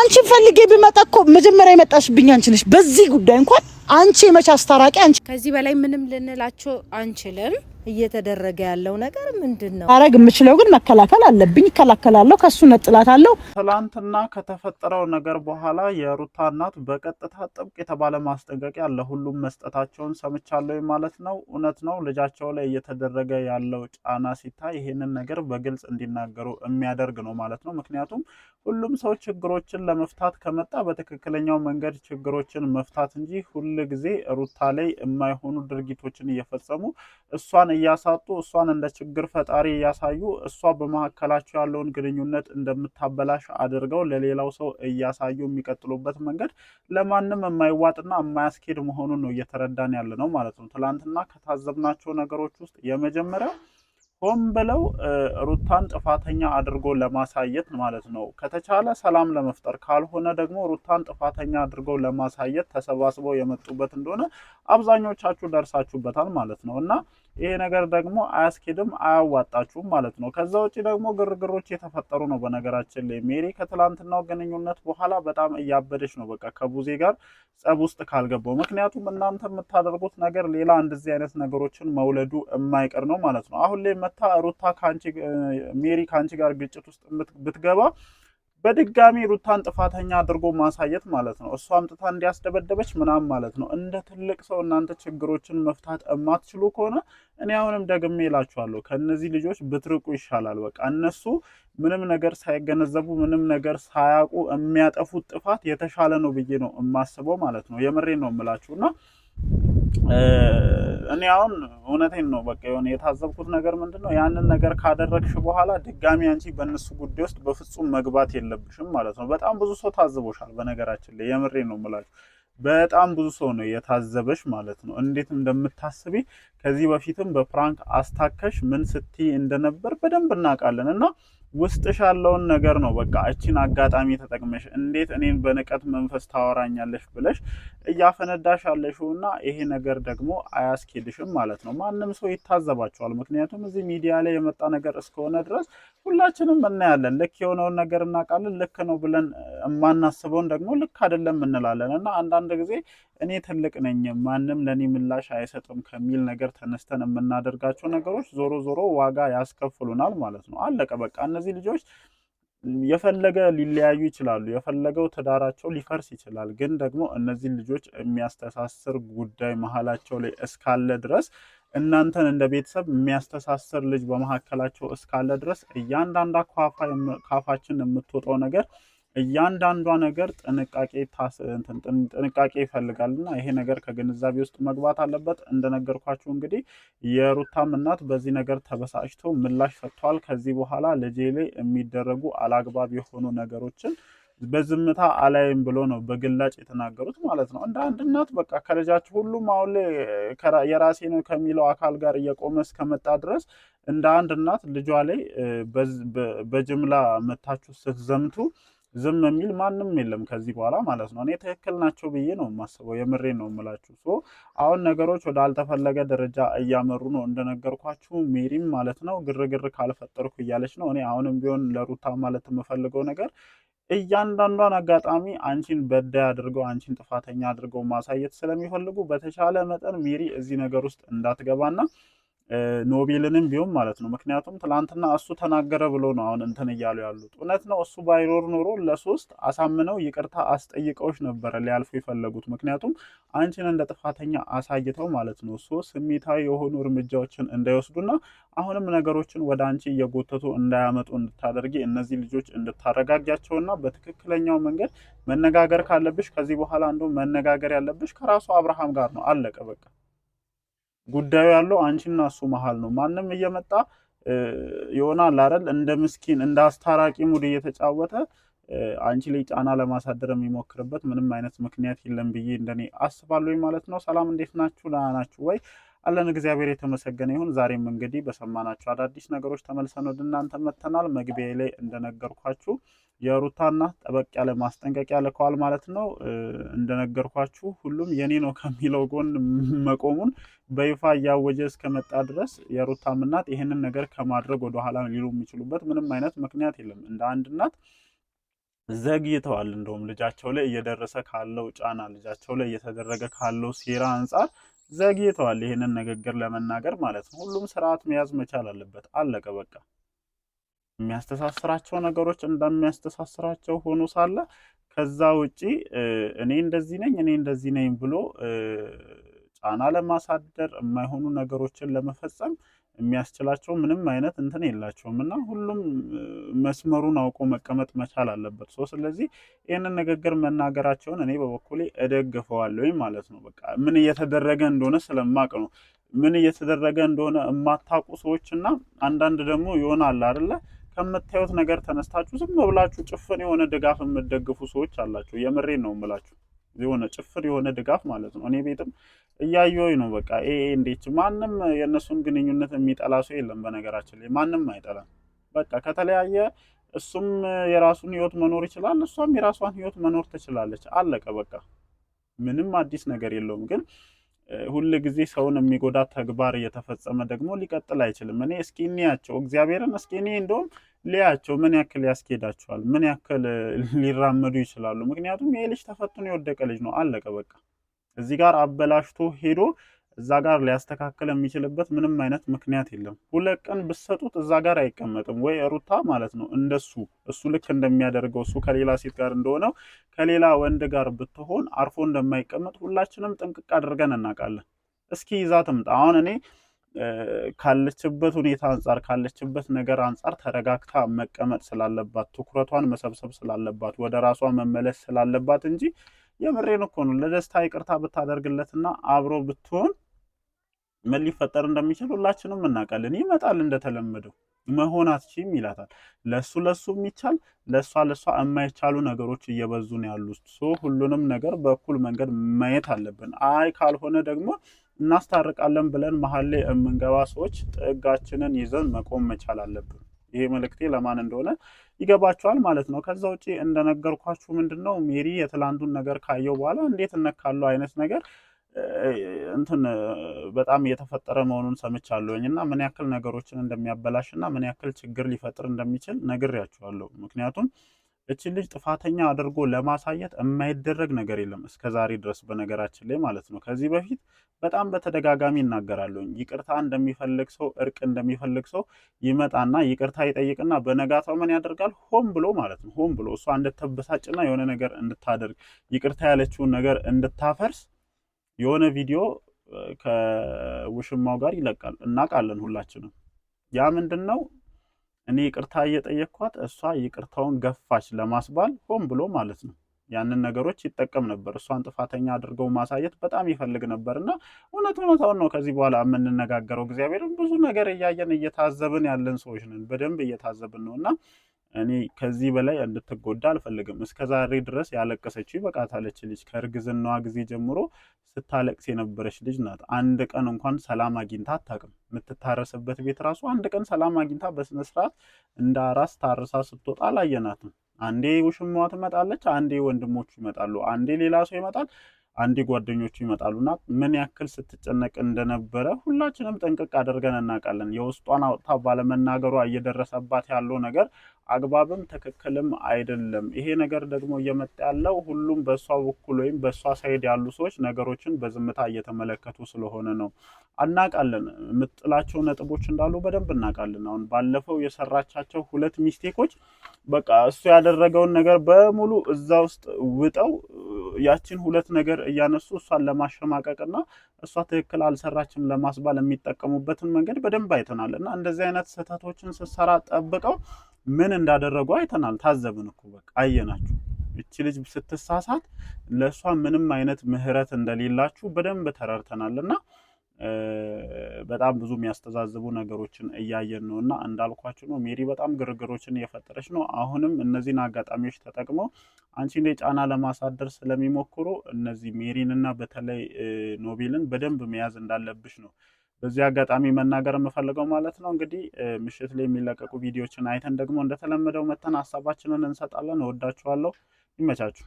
አንቺ ፈልጌ ብመጣ እኮ መጀመሪያ የመጣሽብኝ አንቺ ነሽ። በዚህ ጉዳይ እንኳን አንቺ የመች አስታራቂ አንቺ። ከዚህ በላይ ምንም ልንላቸው አንችልም። እየተደረገ ያለው ነገር ምንድነው? አረግ የምችለው ግን መከላከል አለብኝ። እከላከላለሁ፣ ከሱ ነጥላታለሁ። ትላንትና ከተፈጠረው ነገር በኋላ የሩታ እናት በቀጥታ ጥብቅ የተባለ ማስጠንቀቂያ ለሁሉም መስጠታቸውን ሰምቻለሁ ማለት ነው። እውነት ነው፣ ልጃቸው ላይ እየተደረገ ያለው ጫና ሲታይ ይሄንን ነገር በግልጽ እንዲናገሩ የሚያደርግ ነው ማለት ነው። ምክንያቱም ሁሉም ሰው ችግሮችን ለመፍታት ከመጣ በትክክለኛው መንገድ ችግሮችን መፍታት እንጂ ሁሉ ጊዜ ሩታ ላይ የማይሆኑ ድርጊቶችን እየፈጸሙ እሷን እያሳጡ እሷን እንደ ችግር ፈጣሪ እያሳዩ እሷ በመካከላቸው ያለውን ግንኙነት እንደምታበላሽ አድርገው ለሌላው ሰው እያሳዩ የሚቀጥሉበት መንገድ ለማንም የማይዋጥና የማያስኬድ መሆኑን ነው እየተረዳን ያለ ነው ማለት ነው። ትላንትና ከታዘብናቸው ነገሮች ውስጥ የመጀመሪያው ሆን ብለው ሩታን ጥፋተኛ አድርጎ ለማሳየት ማለት ነው። ከተቻለ ሰላም ለመፍጠር ካልሆነ ደግሞ ሩታን ጥፋተኛ አድርጎ ለማሳየት ተሰባስበው የመጡበት እንደሆነ አብዛኞቻችሁ ደርሳችሁበታል ማለት ነው። እና ይሄ ነገር ደግሞ አያስኬድም፣ አያዋጣችሁም ማለት ነው። ከዛ ውጪ ደግሞ ግርግሮች የተፈጠሩ ነው። በነገራችን ላይ ሜሪ ከትላንትናው ግንኙነት በኋላ በጣም እያበደች ነው። በቃ ከቡዜ ጋር ጸብ ውስጥ ካልገባው፣ ምክንያቱም እናንተ የምታደርጉት ነገር ሌላ እንደዚህ አይነት ነገሮችን መውለዱ የማይቀር ነው ማለት ነው። አሁን ላይ መታ ሩታ ሜሪ ካንቺ ጋር ግጭት ውስጥ ብትገባ በድጋሚ ሩታን ጥፋተኛ አድርጎ ማሳየት ማለት ነው። እሷ አምጥታ እንዲያስደበደበች ምናምን ማለት ነው። እንደ ትልቅ ሰው እናንተ ችግሮችን መፍታት የማትችሉ ከሆነ እኔ አሁንም ደግሜ እላችኋለሁ ከነዚህ ልጆች ብትርቁ ይሻላል። በቃ እነሱ ምንም ነገር ሳይገነዘቡ ምንም ነገር ሳያውቁ የሚያጠፉት ጥፋት የተሻለ ነው ብዬ ነው የማስበው ማለት ነው። የምሬን ነው የምላችሁና እኔ አሁን እውነቴን ነው። በቃ የሆነ የታዘብኩት ነገር ምንድነው ያንን ነገር ካደረግሽ በኋላ ድጋሚ አንቺ በእነሱ ጉዳይ ውስጥ በፍጹም መግባት የለብሽም ማለት ነው። በጣም ብዙ ሰው ታዝቦሻል በነገራችን ላይ የምሬን ነው የምላችሁ። በጣም ብዙ ሰው ነው የታዘበሽ ማለት ነው። እንዴት እንደምታስቢ ከዚህ በፊትም በፕራንክ አስታከሽ ምን ስትይ እንደነበር በደንብ እናውቃለን እና ውስጥሽ ያለውን ነገር ነው በቃ እቺን አጋጣሚ ተጠቅመሽ እንዴት እኔን በንቀት መንፈስ ታወራኛለሽ ብለሽ እያፈነዳሽ ያለሽውና ይሄ ነገር ደግሞ አያስኬድሽም ማለት ነው። ማንም ሰው ይታዘባቸዋል። ምክንያቱም እዚህ ሚዲያ ላይ የመጣ ነገር እስከሆነ ድረስ ሁላችንም እናያለን። ልክ የሆነውን ነገር እናውቃለን። ልክ ነው ብለን የማናስበውን ደግሞ ልክ አይደለም እንላለን እና አንዳንድ ጊዜ እኔ ትልቅ ነኝ ማንም ለኔ ምላሽ አይሰጥም ከሚል ነገር ተነስተን የምናደርጋቸው ነገሮች ዞሮ ዞሮ ዋጋ ያስከፍሉናል ማለት ነው። አለቀ በቃ። እነዚህ ልጆች የፈለገ ሊለያዩ ይችላሉ፣ የፈለገው ትዳራቸው ሊፈርስ ይችላል። ግን ደግሞ እነዚህ ልጆች የሚያስተሳስር ጉዳይ መሀላቸው ላይ እስካለ ድረስ እናንተን እንደ ቤተሰብ የሚያስተሳስር ልጅ በመካከላቸው እስካለ ድረስ እያንዳንዷ ካፋችን የምትወጣው ነገር እያንዳንዷ ነገር ጥንቃቄ ይፈልጋልና ይሄ ነገር ከግንዛቤ ውስጥ መግባት አለበት። እንደነገርኳችሁ እንግዲህ የሩታም እናት በዚህ ነገር ተበሳጭተው ምላሽ ሰጥተዋል። ከዚህ በኋላ ልጄ ላይ የሚደረጉ አላግባብ የሆኑ ነገሮችን በዝምታ አላይም ብሎ ነው በግላጭ የተናገሩት ማለት ነው። እንደ አንድ እናት በቃ ከልጃችሁ ሁሉም አሁን ላይ የራሴ ነው ከሚለው አካል ጋር እየቆመ እስከመጣ ድረስ እንደ አንድ እናት ልጇ ላይ በጅምላ መታችሁ ስትዘምቱ ዝም የሚል ማንም የለም ከዚህ በኋላ ማለት ነው። እኔ ትክክል ናቸው ብዬ ነው የማስበው። የምሬን ነው የምላችሁ። አሁን ነገሮች ወደ አልተፈለገ ደረጃ እያመሩ ነው። እንደነገርኳችሁ ሜሪም ማለት ነው ግርግር ካልፈጠርኩ እያለች ነው። እኔ አሁንም ቢሆን ለሩታ ማለት የምፈልገው ነገር እያንዳንዷን አጋጣሚ አንቺን በዳይ አድርገው አንቺን ጥፋተኛ አድርገው ማሳየት ስለሚፈልጉ በተቻለ መጠን ሜሪ እዚህ ነገር ውስጥ እንዳትገባና ኖቤልንም ቢሆን ማለት ነው። ምክንያቱም ትላንትና እሱ ተናገረ ብሎ ነው አሁን እንትን እያሉ ያሉት። እውነት ነው እሱ ባይኖር ኖሮ ለሶስት አሳምነው ይቅርታ አስጠይቀውሽ ነበረ ሊያልፉ የፈለጉት። ምክንያቱም አንቺን እንደ ጥፋተኛ አሳይተው ማለት ነው ስሜታዊ የሆኑ እርምጃዎችን እንዳይወስዱና አሁንም ነገሮችን ወደ አንቺ እየጎተቱ እንዳያመጡ እንድታደርጊ እነዚህ ልጆች እንድታረጋጊያቸውና በትክክለኛው መንገድ መነጋገር ካለብሽ ከዚህ በኋላ እንደው መነጋገር ያለብሽ ከራሱ አብርሃም ጋር ነው። አለቀ በቃ። ጉዳዩ ያለው አንቺና እሱ መሃል ነው። ማንም እየመጣ ይሆናል አይደል እንደ ምስኪን እንደ አስታራቂ ሙድ እየተጫወተ አንቺ ላይ ጫና ለማሳደር የሚሞክርበት ምንም አይነት ምክንያት የለም ብዬ እንደኔ አስባለሁ ማለት ነው። ሰላም እንዴት ናችሁ? ደህና ናችሁ ወይ? አለን እግዚአብሔር የተመሰገነ ይሁን። ዛሬም እንግዲህ በሰማናችሁ አዳዲስ ነገሮች ተመልሰን ወደ እናንተ መተናል። መግቢያ ላይ እንደነገርኳችሁ የሩታና ጠበቅ ያለ ማስጠንቀቂያ ልከዋል ማለት ነው። እንደነገርኳችሁ ሁሉም የኔ ነው ከሚለው ጎን መቆሙን በይፋ እያወጀ እስከመጣ ድረስ የሩታም እናት ይህንን ነገር ከማድረግ ወደ ኋላ ሊሉ የሚችሉበት ምንም አይነት ምክንያት የለም። እንደ አንድ እናት ዘግይተዋል። እንደውም ልጃቸው ላይ እየደረሰ ካለው ጫና፣ ልጃቸው ላይ እየተደረገ ካለው ሴራ አንጻር ዘግይተዋል ይህንን ንግግር ለመናገር ማለት ነው። ሁሉም ስርዓት መያዝ መቻል አለበት። አለቀ በቃ። የሚያስተሳስራቸው ነገሮች እንደሚያስተሳስራቸው ሆኖ ሳለ ከዛ ውጪ እኔ እንደዚህ ነኝ እኔ እንደዚህ ነኝ ብሎ ጫና ለማሳደር የማይሆኑ ነገሮችን ለመፈጸም የሚያስችላቸው ምንም አይነት እንትን የላቸውም እና ሁሉም መስመሩን አውቆ መቀመጥ መቻል አለበት። ስለዚህ ይህንን ንግግር መናገራቸውን እኔ በበኩሌ እደግፈዋለሁ ማለት ነው። በቃ ምን እየተደረገ እንደሆነ ስለማቅ ነው። ምን እየተደረገ እንደሆነ የማታውቁ ሰዎች እና አንዳንድ ደግሞ ይሆናል አይደለ ከምታዩት ነገር ተነስታችሁ ዝም ብላችሁ ጭፍን የሆነ ድጋፍ የምትደግፉ ሰዎች አላችሁ። የምሬን ነው የምላችሁ። የሆነ ጭፍን የሆነ ድጋፍ ማለት ነው። እኔ ቤትም እያየሁኝ ነው። በቃ እንዴት ማንም የእነሱን ግንኙነት የሚጠላ ሰው የለም። በነገራችን ላይ ማንም አይጠላም። በቃ ከተለያየ እሱም የራሱን ህይወት መኖር ይችላል፣ እሷም የራሷን ህይወት መኖር ትችላለች። አለቀ በቃ። ምንም አዲስ ነገር የለውም። ግን ሁል ጊዜ ሰውን የሚጎዳ ተግባር እየተፈጸመ ደግሞ ሊቀጥል አይችልም። እኔ እስኪ እንያቸው እግዚአብሔርን እስኪ እኔ እንደውም ሊያቸው ምን ያክል ያስኬዳቸዋል፣ ምን ያክል ሊራመዱ ይችላሉ። ምክንያቱም ይሄ ልጅ ተፈትኖ የወደቀ ልጅ ነው። አለቀ በቃ። እዚህ ጋር አበላሽቶ ሄዶ እዛ ጋር ሊያስተካክል የሚችልበት ምንም አይነት ምክንያት የለም። 2 ቀን ብትሰጡት እዛ ጋር አይቀመጥም ወይ ሩታ ማለት ነው። እንደሱ እሱ ልክ እንደሚያደርገው እሱ ከሌላ ሴት ጋር እንደሆነው ከሌላ ወንድ ጋር ብትሆን አርፎ እንደማይቀመጥ ሁላችንም ጥንቅቅ አድርገን እናውቃለን። እስኪ ይዛ ትምጣ። አሁን እኔ ካለችበት ሁኔታ አንጻር ካለችበት ነገር አንጻር ተረጋግታ መቀመጥ ስላለባት ትኩረቷን መሰብሰብ ስላለባት ወደ ራሷ መመለስ ስላለባት እንጂ የምሬን እኮ ነው። ለደስታ ይቅርታ ብታደርግለትና አብሮ ብትሆን ምን ሊፈጠር እንደሚችል ሁላችንም እናውቃለን። ይመጣል እንደተለመደው መሆን አትችይም ይላታል። ለሱ የሚቻል ለሷ የማይቻሉ ነገሮች እየበዙ ነው ያሉት። ሁሉንም ነገር በእኩል መንገድ ማየት አለብን። አይ ካልሆነ ደግሞ እናስታርቃለን ብለን መሀል ላይ የምንገባ ሰዎች ጥጋችንን ይዘን መቆም መቻል አለብን። ይሄ መልእክቴ ለማን እንደሆነ ይገባቸዋል ማለት ነው። ከዛ ውጪ እንደነገርኳችሁ ምንድነው ሜሪ የትላንቱን ነገር ካየው በኋላ እንዴት እነካለው አይነት ነገር እንትን በጣም እየተፈጠረ መሆኑን ሰምቻለሁኝ እና ምን ያክል ነገሮችን እንደሚያበላሽ እና ምን ያክል ችግር ሊፈጥር እንደሚችል ነግሬያችኋለሁ። ምክንያቱም እቺ ልጅ ጥፋተኛ አድርጎ ለማሳየት የማይደረግ ነገር የለም እስከዛሬ ድረስ በነገራችን ላይ ማለት ነው። ከዚህ በፊት በጣም በተደጋጋሚ እናገራለሁኝ። ይቅርታ እንደሚፈልግ ሰው እርቅ እንደሚፈልግ ሰው ይመጣና ይቅርታ ይጠይቅና በነጋታው ምን ያደርጋል? ሆን ብሎ ማለት ነው ሆን ብሎ እሷ እንድትበሳጭና የሆነ ነገር እንድታደርግ ይቅርታ ያለችውን ነገር እንድታፈርስ የሆነ ቪዲዮ ከውሽማው ጋር ይለቃል። እናውቃለን ሁላችንም። ያ ምንድነው እኔ ይቅርታ እየጠየቅኳት እሷ ይቅርታውን ገፋች ለማስባል ሆን ብሎ ማለት ነው ያንን ነገሮች ይጠቀም ነበር። እሷን ጥፋተኛ አድርገው ማሳየት በጣም ይፈልግ ነበርና እውነታውን ነው ከዚህ በኋላ የምንነጋገረው። እግዚአብሔርን ብዙ ነገር እያየን እየታዘብን ያለን ሰዎች ነን። በደንብ እየታዘብን ነውና እኔ ከዚህ በላይ እንድትጎዳ አልፈልግም። እስከዛሬ ድረስ ያለቀሰችው ይበቃታለች። ልጅ ከእርግዝናዋ ጊዜ ጀምሮ ስታለቅስ የነበረች ልጅ ናት። አንድ ቀን እንኳን ሰላም አግኝታ አታውቅም። የምትታረስበት ቤት ራሱ አንድ ቀን ሰላም አግኝታ በስነ ስርዓት እንደ አራስ ታርሳ ስትወጣ አላየናትም። አንዴ ውሽማዋ ትመጣለች፣ አንዴ ወንድሞቹ ይመጣሉ፣ አንዴ ሌላ ሰው ይመጣል፣ አንዴ ጓደኞቹ ይመጣሉና ምን ያክል ስትጨነቅ እንደነበረ ሁላችንም ጠንቅቅ አድርገን እናውቃለን። የውስጧን አውጥታ ባለመናገሯ እየደረሰባት ያለው ነገር አግባብም ትክክልም አይደለም። ይሄ ነገር ደግሞ እየመጣ ያለው ሁሉም በሷ በኩል ወይም በሷ ሳይድ ያሉ ሰዎች ነገሮችን በዝምታ እየተመለከቱ ስለሆነ ነው። አናውቃለን፣ የምጥላቸው ነጥቦች እንዳሉ በደንብ እናውቃለን። አሁን ባለፈው የሰራቻቸው 2 ሚስቴኮች በቃ እሱ ያደረገውን ነገር በሙሉ እዛ ውስጥ ውጠው ያችን 2 ነገር እያነሱ እሷን ለማሸማቀቅና እሷ ትክክል አልሰራችም ለማስባል የሚጠቀሙበትን መንገድ በደንብ አይተናል። እና እንደዚህ አይነት ስህተቶችን ስትሰራ ጠብቀው ምን እንዳደረጉ አይተናል። ታዘብን እኮ በቃ አየናችሁ። እቺ ልጅ ስትሳሳት ለሷ ምንም አይነት ምህረት እንደሌላችሁ በደንብ ተረድተናልና በጣም ብዙ የሚያስተዛዝቡ ነገሮችን እያየን ነውና እንዳልኳችሁ ነው ሜሪ በጣም ግርግሮችን እየፈጠረች ነው። አሁንም እነዚህን አጋጣሚዎች ተጠቅመው አንቺን ላይ ጫና ለማሳደር ስለሚሞክሩ እነዚህ ሜሪንና በተለይ ኖቤልን በደንብ መያዝ እንዳለብሽ ነው በዚህ አጋጣሚ መናገር የምፈልገው ማለት ነው። እንግዲህ ምሽት ላይ የሚለቀቁ ቪዲዮዎችን አይተን ደግሞ እንደተለመደው መተን ሀሳባችንን እንሰጣለን። እወዳችኋለሁ። ይመቻችሁ።